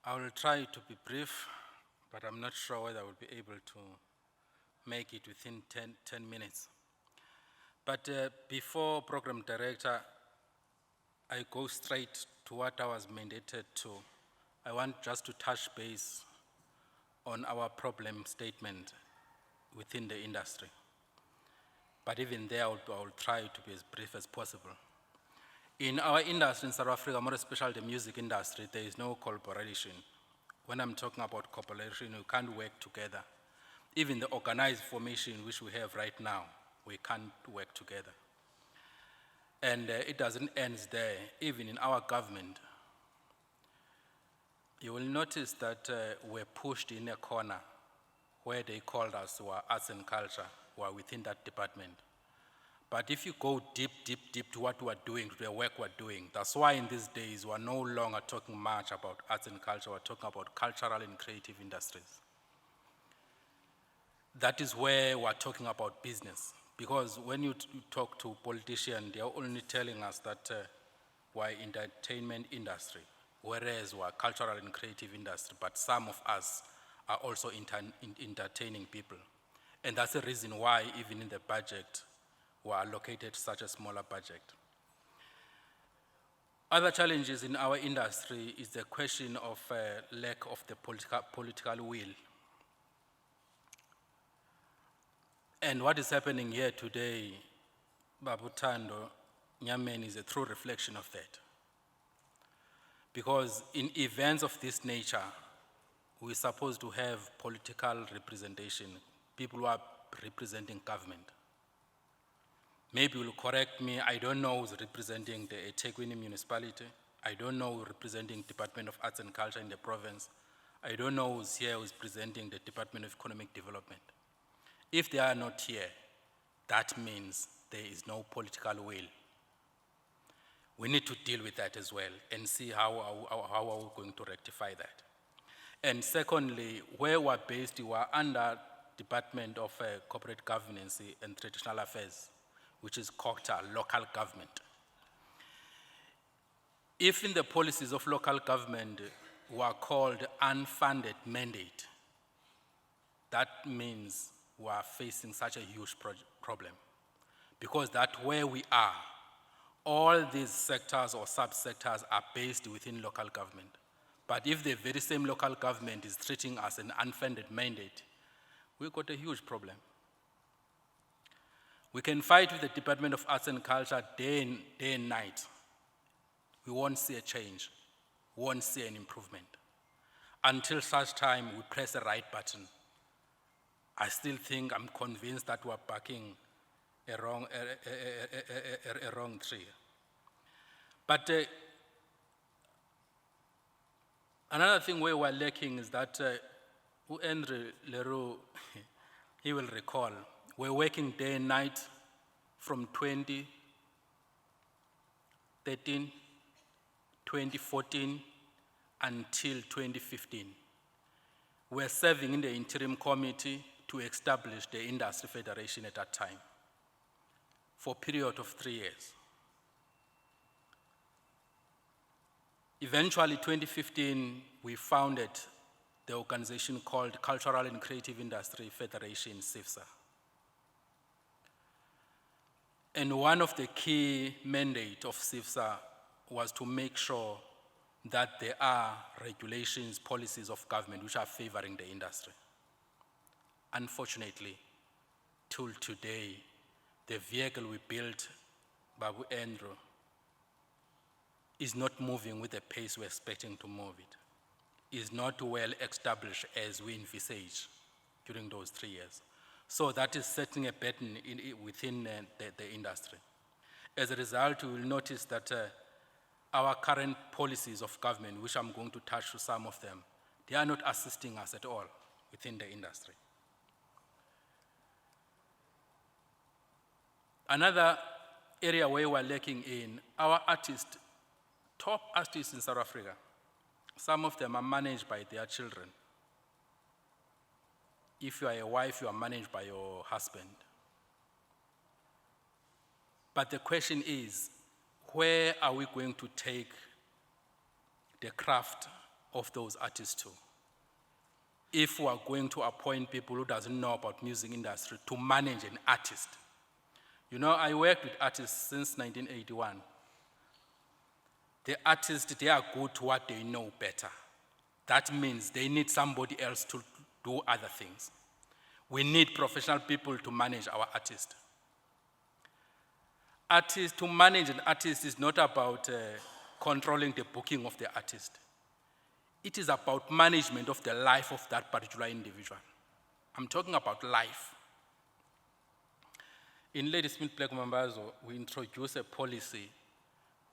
I will try to be brief, but I'm not sure whether I will be able to make it within 10 minutes. But before Program Director, I go straight to what I was mandated to. I want just to touch base on our problem statement within the industry. But even there, I will try to be as brief as possible. In our industry in South Africa, more especially the music industry, there is no collaboration. When I'm talking about cooperation, we can't work together. Even the organized formation which we have right now, we can't work together. And it doesn't end there. Even in our government, you will notice that we're pushed in a corner where they called us who are arts and culture, who are within that department. But if you go deep to what we're doing, to the work we're doing, that's why in these days we're no longer talking much about arts and culture, we're talking about cultural and creative industries. That is where we're talking about business. Because when you talk to politicians, they're only telling us that we're entertainment industry, whereas we're cultural and creative industry, but some of us are also entertaining people. And that's the reason why even in the budget, we are allocated such a smaller budget. Other challenges in our industry is the question of lack of the political will. And what is happening here today, Babu Thando, Nyameni, is a true reflection of that. Because in events of this nature, we're supposed to have political representation, people who are representing government. Maybe you'll correct me, I don't know who's representing the eThekwini municipality. I don't know who's representing Department of Arts and Culture in the province. I don't know who's here who's presenting the Department of Economic Development. If they are not here, that means there is no political will. We need to deal with that as well and see how are we going to rectify that. And secondly, where we're based, we're under Department of Corporate Governance and Traditional Affairs, which is COCTA, local government. If in the policies of local government were called unfunded mandate, that means we are facing such a huge problem. Because that's where we are. All these sectors or subsectors are based within local government. But if the very same local government is treating us an unfunded mandate, we've got a huge problem. We can fight with the Department of Arts and Culture day and night. We won't see a change, we won't see an improvement. Until such time we press the right button. I still think, I'm convinced that we're backing a wrong tree. But another thing where we're lacking is that Andrew Leroux, he will recall, we're working day and night from 2013, 2014, until 2015. We're serving in the interim committee to establish the industry federation at that time for a period of 3 years. Eventually, 2015, we founded the organization called Cultural and Creative Industry Federation, CIFSA. And one of the key mandates of CIFSA was to make sure that there are regulations, policies of government which are favoring the industry. Unfortunately, till today, the vehicle we built, Babu Andrew, is not moving with the pace we're expecting to move it. Is not well established as we envisaged during those 3 years. So that is setting a pattern within the industry. As a result, we will notice that our current policies of government, which I'm going to touch to some of them, they are not assisting us at all within the industry. Another area where we're lacking in, our artists, top artists in South Africa, some of them are managed by their children. If you are a wife, you are managed by your husband. But the question is, where are we going to take the craft of those artists too. If we are going to appoint people who doesn't know about music industry to manage an artist. You know, I worked with artists since 1981. The artists, they are good to what they know better. That means they need somebody else to do other things. We need professional people to manage our artists. To manage an artist is not about controlling the booking of the artist. It is about management of the life of that particular individual. I'm talking about life. In Ladysmith Black Mambazo, we introduced a policy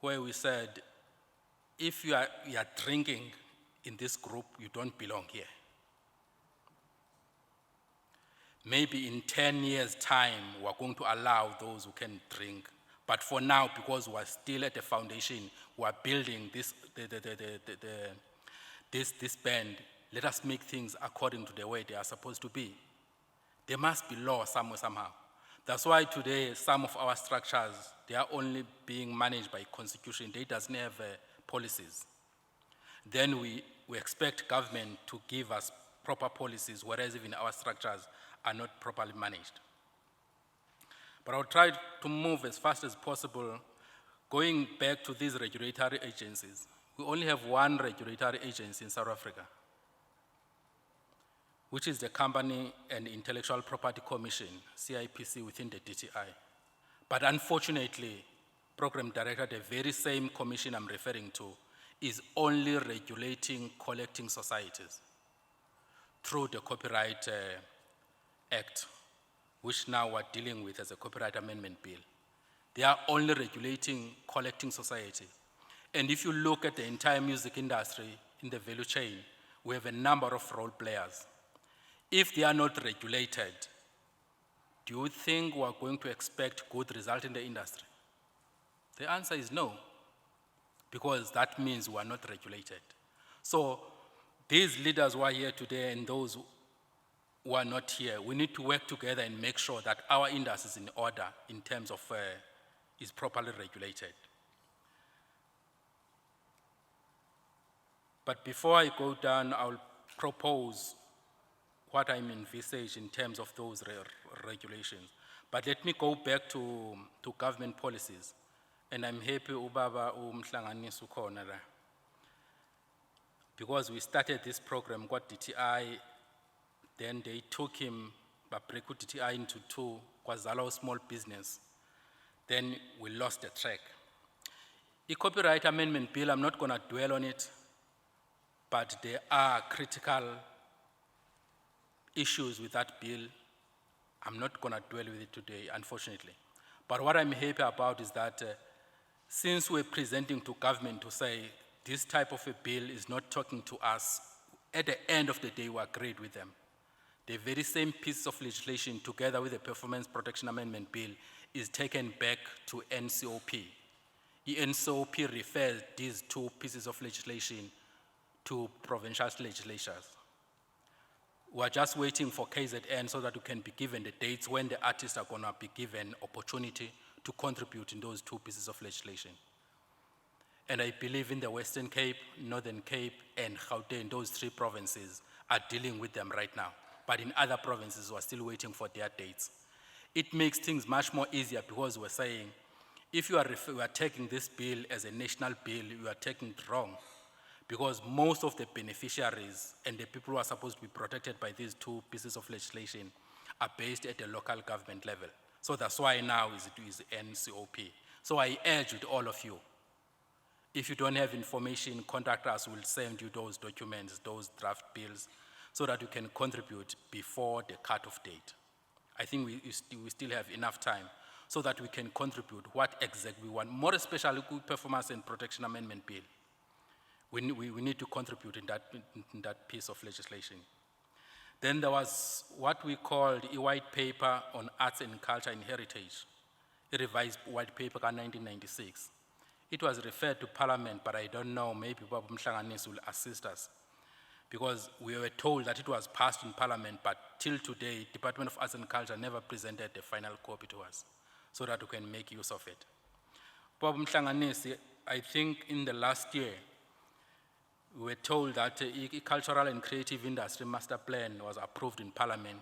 where we said, if you are drinking in this group, you don't belong here. Maybe in 10 years' time, we're going to allow those who can drink. But for now, because we're still at the foundation, we're building this band, let us make things according to the way they are supposed to be. There must be law somewhere, somehow. That's why today, some of our structures, they are only being managed by constitution. They doesn't have policies. Then we expect government to give us proper policies, whereas even our structures are not properly managed. But I'll try to move as fast as possible, going back to these regulatory agencies. We only have one regulatory agency in South Africa, which is the Company and Intellectual Property Commission, CIPC, within the DTI. But unfortunately, Program Director, the very same commission I'm referring to, is only regulating collecting societies through the Copyright Act, which now we're dealing with as a Copyright Amendment Bill. They are only regulating collecting society. And if you look at the entire music industry in the value chain, we have a number of role players. If they are not regulated, do you think we're going to expect good result in the industry? The answer is no, because that means we are not regulated. So these leaders who are here today and those who are not here, we need to work together and make sure that our industry is in order in terms of is properly regulated. But before I go down, I'll propose what I'm envisaging in terms of those regulations. But let me go back to government policies. And I'm happy ubaba umhlanganisi ukhona la. Because we started this program, got DTI, then they took him, but break DTI into two, kwazalo small business. Then we lost the track. The Copyright Amendment Bill, I'm not gonna dwell on it, but there are critical issues with that bill. I'm not gonna dwell with it today, unfortunately. But what I'm happy about is that since we're presenting to government to say this type of a bill is not talking to us, at the end of the day, we agreed with them. The very same piece of legislation, together with the Performance Protection Amendment Bill, is taken back to NCOP. The NCOP refers these two pieces of legislation to provincial legislatures. We're just waiting for KZN so that we can be given the dates when the artists are gonna be given opportunity to contribute in those two pieces of legislation. And I believe in the Western Cape, Northern Cape, and Gauteng, those three provinces are dealing with them right now. But in other provinces, we're still waiting for their dates. It makes things much more easier because we're saying, if you are taking this bill as a national bill, you are taking it wrong. Because most of the beneficiaries and the people who are supposed to be protected by these two pieces of legislation are based at the local government level. So that's why now it is NCOP. So I urge with all of you, if you don't have information, contact us, we'll send you those documents, those draft bills, so that you can contribute before the cutoff date. I think we still have enough time so that we can contribute what exactly we want, more especially with Performance and Protection Amendment Bill. We need to contribute in that piece of legislation. Then there was what we called a white paper on arts and culture and heritage, a revised white paper in 1996. It was referred to Parliament, but I don't know, maybe Babu Mhlanganisi will assist us, because we were told that it was passed in Parliament, but till today, Department of Arts and Culture never presented the final copy to us, so that we can make use of it. Babu Mhlanganisi, I think in the last year, we were told that the cultural and creative industry master plan was approved in Parliament,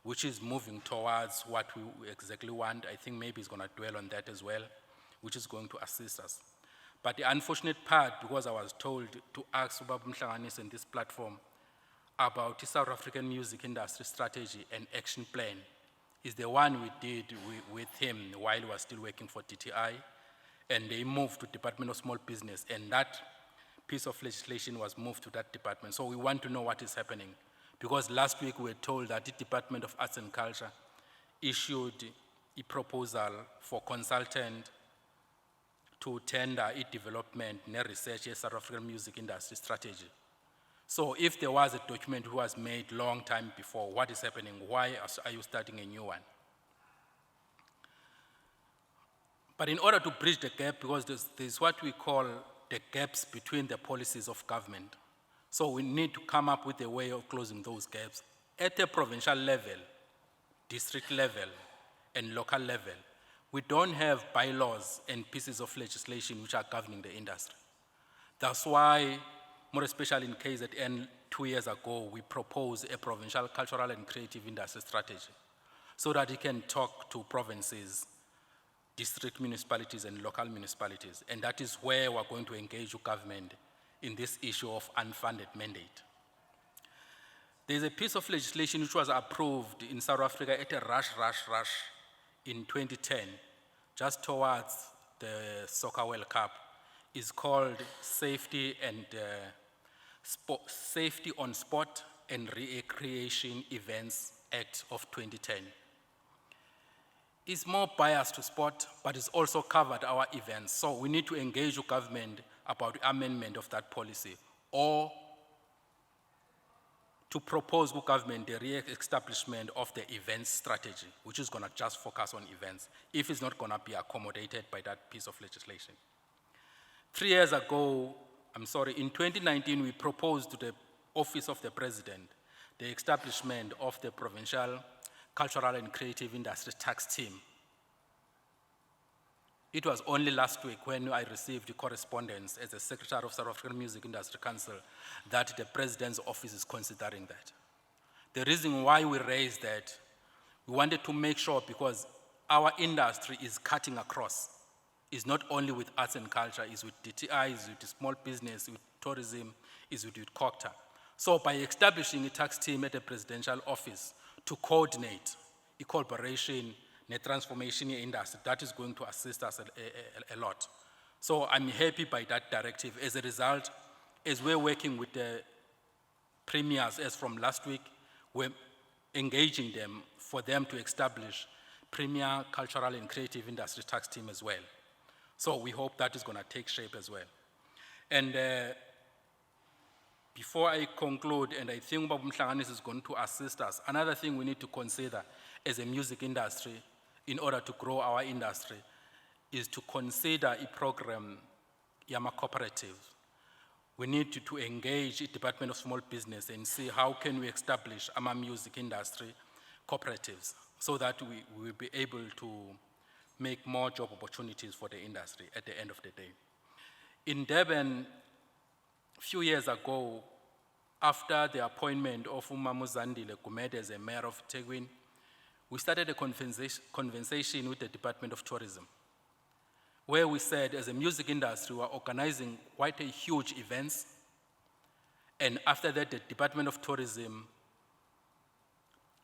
which is moving towards what we exactly want. I think maybe it's going to dwell on that as well, which is going to assist us. But the unfortunate part, because I was told to ask Ubaba Mhlanganisi in this platform about the South African music industry strategy and action plan, is the one we did with him while he was still working for DTI, and they moved to Department of Small Business, and that piece of legislation was moved to that department. So we want to know what is happening, because last week we were told that the Department of Arts and Culture issued a proposal for consultant to tender a development and research in South African music industry strategy. So if there was a document that was made long time before, what is happening? Why are you starting a new one? But in order to bridge the gap, because there's what we call the gaps between the policies of government. So we need to come up with a way of closing those gaps at the provincial level, district level, and local level. We don't have bylaws and pieces of legislation which are governing the industry. That's why, more especially in KZN 2 years ago, we proposed a provincial cultural and creative industry strategy so that it can talk to provinces, district municipalities, and local municipalities. And that is where we're going to engage with government in this issue of unfunded mandate. There's a piece of legislation which was approved in South Africa at a rush in 2010, just towards the Soccer World Cup. Is called Safety on Sport and Recreation Events Act of 2010. It's more biased to sport, but it's also covered our events. So we need to engage with government about the amendment of that policy, or to propose with government the re-establishment of the events strategy, which is going to just focus on events, if it's not going to be accommodated by that piece of legislation. 3 years ago, in 2019, we proposed to the Office of the President the establishment of the Provincial Cultural and Creative Industry Tax Team. It was only last week when I received the correspondence as the Secretary of South African Music Industry Council that the President's office is considering that. The reason why we raised that, we wanted to make sure, because our industry is cutting across. It's not only with arts and culture, it's with DTI, it's with small business, with tourism, it's with COCTA. So by establishing a tax team at the presidential office to coordinate a cooperation and a transformation in the industry, that is going to assist us a lot. So I'm happy by that directive. As a result, as we're working with the premiers as from last week, we're engaging them for them to establish Premier Cultural and Creative Industry Tax Team as well. So we hope that is going to take shape as well. And before I conclude, and I think Ubaba Mhlanganisi is going to assist us, another thing we need to consider as a music industry in order to grow our industry is to consider a program, Yama Cooperative. We need to engage the Department of Small Business and see how can we establish our music industry cooperatives so that we will be able to make more job opportunities for the industry at the end of the day. In Durban, a few years ago, after the appointment of Zandile Gumede as a mayor of Tegwin, we started a conversation with the Department of Tourism, where we said, as a music industry, we are organizing quite a huge events, and after that, the Department of Tourism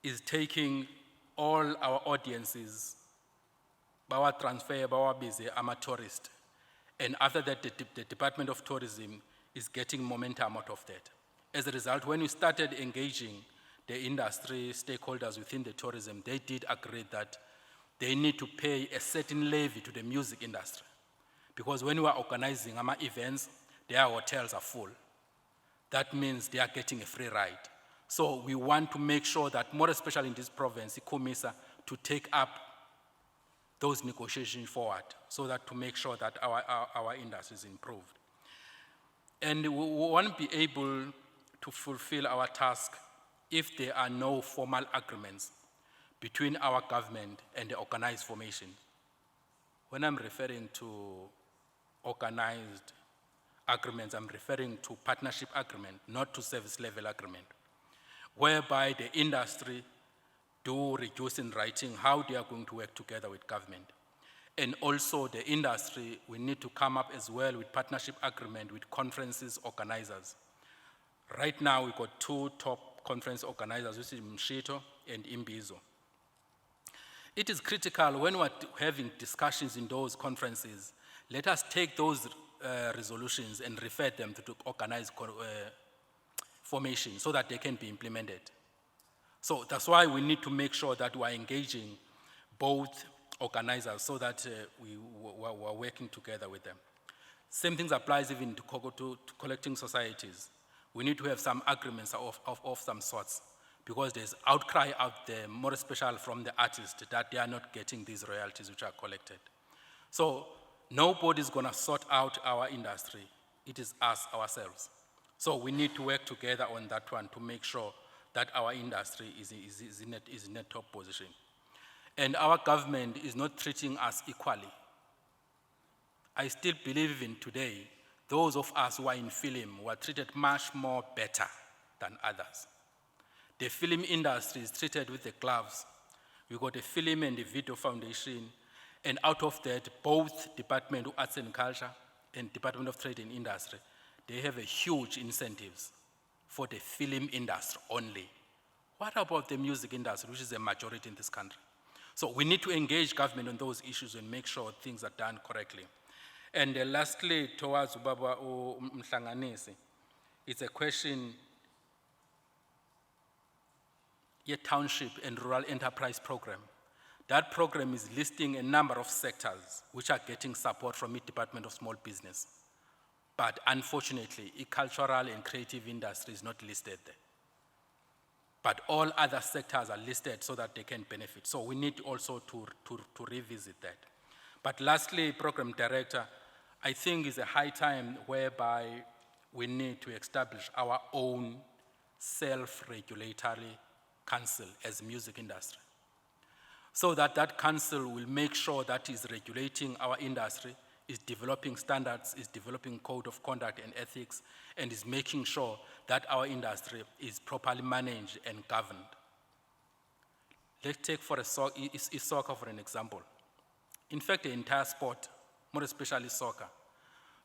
is taking all our audiences, our transfer, our busy, our tourist, and after that, the Department of Tourism is getting momentum out of that. As a result, when we started engaging the industry stakeholders within the tourism, they did agree that they need to pay a certain levy to the music industry. Because when we are organizing our events, their hotels are full. That means they are getting a free ride. So we want to make sure that, more especially in this province, KUMISA, to take up those negotiations forward, so that to make sure that our industry is improved. And we won't be able to fulfill our task if there are no formal agreements between our government and the organized formation. When I'm referring to organized, agreements, I'm referring to partnership agreement, not to service level agreement, whereby the industry do reduce in writing how they are going to work together with government. And also the industry, we need to come up as well with partnership agreement with conferences organizers. Right now, we've got two top conference organizers, which is Mshito and Imbizo. It is critical when we're having discussions in those conferences, let us take those resolutions and refer them to organized formation so that they can be implemented. So that's why we need to make sure that we're engaging both organizers so that we're working together with them. Same things applies even to collecting societies. We need to have some agreements of some sorts because there's outcry out there, more especially from the artists, that they are not getting these royalties which are collected. So nobody's gonna sort out our industry. It is us, ourselves. So we need to work together on that one to make sure that our industry is in a top position. And our government is not treating us equally. I still believe even today, those of us who are in film were treated much more better than others. The film industry is treated with the gloves. We got a Film and the Video Foundation, and out of that, both Department of Arts and Culture and Department of Trade and Industry, they have a huge incentives for the film industry only. What about the music industry, which is a majority in this country? So we need to engage government on those issues and make sure things are done correctly. And lastly, towards Ubaba Mhlanganisi, it's a question, a township and rural enterprise program. That program is listing a number of sectors which are getting support from the Department of Small Business. But unfortunately, the cultural and creative industry is not listed there. But all other sectors are listed so that they can benefit. So we need also to revisit that. But lastly, Program Director, I think it's a high time whereby we need to establish our own self-regulatory council as music industry. So that that council will make sure that is regulating our industry, is developing standards, is developing code of conduct and ethics, and is making sure that our industry is properly managed and governed. Let's take for soccer for an example. In fact, the entire sport, more especially soccer,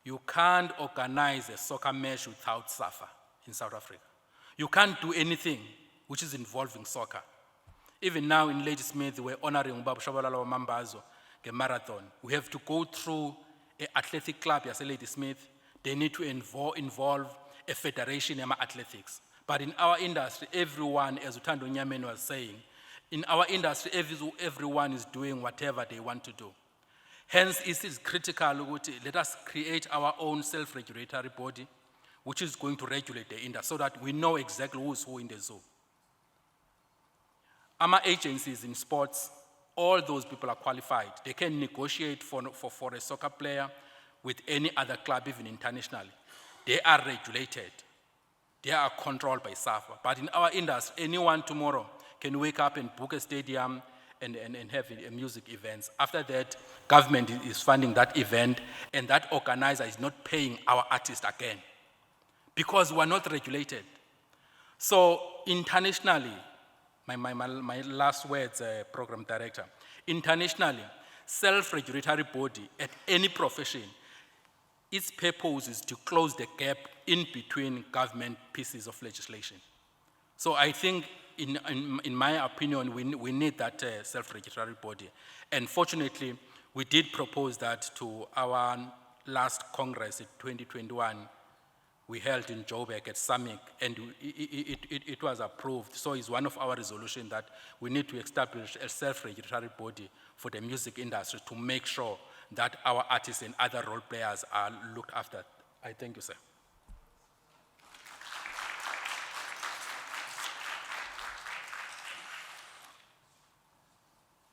you can't organize a soccer match without SAFA in South Africa. You can't do anything which is involving soccer. Even now in Ladysmith, we're honoring Babu Shabalala Mambazo, the marathon. We have to go through an athletic club, yes, Ladysmith. They need to involve a federation in athletics. But in our industry, everyone, as Utando Nyamen was saying, in our industry, everyone is doing whatever they want to do. Hence, it is critical, let us create our own self-regulatory body, which is going to regulate the industry so that we know exactly who's who in the zoo. Our agencies in sports, all those people are qualified. They can negotiate for a soccer player with any other club, even internationally. They are regulated. They are controlled by SAFA. But in our industry, anyone tomorrow can wake up and book a stadium and have a music events. After that, government is funding that event, and that organizer is not paying our artist again because we're not regulated. So internationally, my last words, Program Director, internationally, self-regulatory body at any profession, its purpose is to close the gap in between government pieces of legislation. So I think, in my opinion, we need that self-regulatory body. And fortunately, we did propose that to our last Congress in 2021, we held in Joburg at SAMIC, and it was approved. So it's one of our resolutions that we need to establish a self-regulatory body for the music industry to make sure that our artists and other role players are looked after. I thank you, sir.